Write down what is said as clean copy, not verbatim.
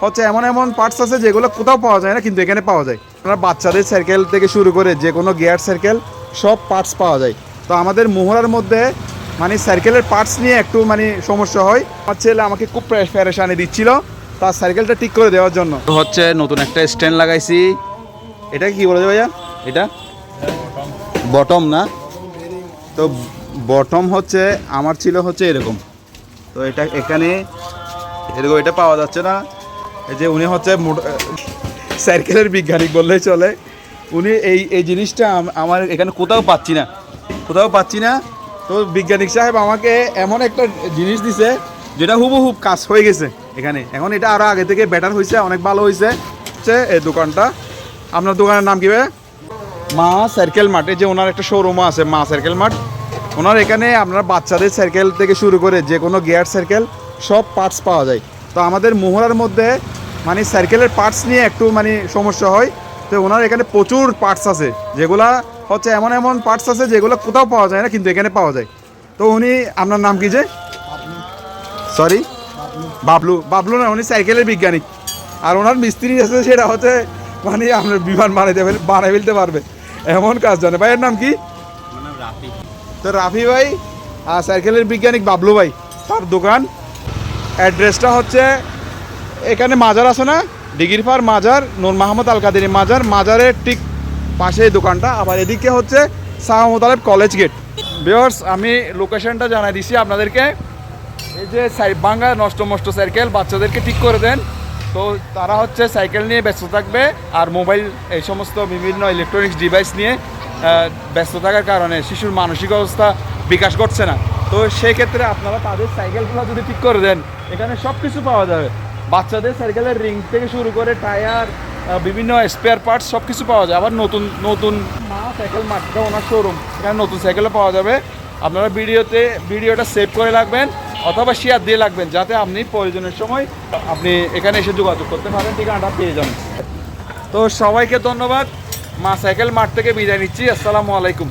হচ্ছে এমন এমন পার্টস আছে যেগুলো কোথাও পাওয়া যায় না, কিন্তু এখানে পাওয়া যায়। আপনার বাচ্চাদের সাইকেল থেকে শুরু করে যে কোনো গিয়ার সাইকেল সব পার্টস পাওয়া যায়। তো আমাদের মোহরার মধ্যে মানে সাইকেলের পার্টস নিয়ে একটু মানে সমস্যা হয়। আমার ছেলে আমাকে খুব প্যারেশানি দিচ্ছিল তার সাইকেলটা ঠিক করে দেওয়ার জন্য। হচ্ছে নতুন একটা স্ট্যান্ড লাগাইছি। এটা কি বলে ভাইয়া? এটা বটম না? তো বটম হচ্ছে আমার ছিল হচ্ছে এরকম। তো এটা এখানে এরকম এটা পাওয়া যাচ্ছে না। এই যে উনি হচ্ছে সাইকেলের বিজ্ঞানী বললেই চলে। উনি এই জিনিসটা আমার এখানে কোথাও পাচ্ছি না। তো বিজ্ঞানী সাহেব আমাকে এমন একটা জিনিস দিছে যেটা হুবহু কাজ হয়ে গেছে এখানে। এখন এটা আরও আগে থেকে বেটার হয়েছে, অনেক ভালো হয়েছে। হচ্ছে এই দোকানটা, আপনার দোকানের নাম কী ভাই? মা সাইকেল মার্ট। এই যে ওনার একটা শোরুমও আছে মা সাইকেল মার্ট। ওনার এখানে আপনার বাচ্চাদের সাইকেল থেকে শুরু করে যে কোনো গিয়ার সাইকেল সব পার্টস পাওয়া যায়। তো আমাদের মোহরার মধ্যে মানে সাইকেলের পার্টস নিয়ে একটু মানে সমস্যা হয়। তো ওনার এখানে প্রচুর পার্টস আছে যেগুলা হচ্ছে এমন এমন পার্টস আছে যেগুলো কোথাও পাওয়া যায় না, কিন্তু এখানে পাওয়া যায়। তো উনি, আপনার নাম কি? যে সরি, বাবলু না, উনি সাইকেলের বিজ্ঞানী। আর ওনার মিস্ত্রি আছে, সেটা হচ্ছে মানে আপনার বিমান বানাই ফেলতে পারবে এমন কাজ জানে। ভাইয়ের নাম কি? তো রাফি ভাই আর সাইকেলের বিজ্ঞানী বাবলু ভাই, তার দোকান। অ্যাড্রেসটা হচ্ছে এখানে মাজার আছে না, ডিগিরপাড় মাজার, নূর মাহমুদ আল কাদেরী মাজারের ঠিক পাশে এই দোকানটা। আবার এদিকে হচ্ছে Shah Motaleb college gate. Viewers, আমি লোকেশনটা জানাই দিছি আপনাদেরকে। এই যে ভাঙা নষ্ট সাইকেল বাচ্চাদেরকে ঠিক করে দেন। তো তারা হচ্ছে সাইকেল নিয়ে ব্যস্ত থাকবে, আর মোবাইল এই সমস্ত বিভিন্ন ইলেকট্রনিক্স ডিভাইস নিয়ে ব্যস্ত থাকার কারণে শিশুর মানসিক অবস্থা বিকাশ ঘটছে না। তো সেই ক্ষেত্রে আপনারা তাদের সাইকেলগুলো যদি ঠিক করে দেন, এখানে সব কিছু পাওয়া যাবে। বাচ্চাদের সাইকেলের রিং থেকে শুরু করে টায়ার, বিভিন্ন স্পেয়ার পার্টস সব কিছু পাওয়া যায়। আবার নতুন মা সাইকেল মার্টটা ওনার শোরুম, এখানে নতুন সাইকেলও পাওয়া যাবে। আপনারা ভিডিওটা সেভ করে রাখবেন অথবা শেয়ার দিয়ে রাখবেন, যাতে আপনি প্রয়োজনের সময় আপনি এখানে এসে যোগাযোগ করতে পারেন, ঠিকানাটা পেয়ে যাবেন। তো সবাইকে ধন্যবাদ। মা সাইকেল মার্ট থেকে বিদায় নিচ্ছি। আসসালামু আলাইকুম।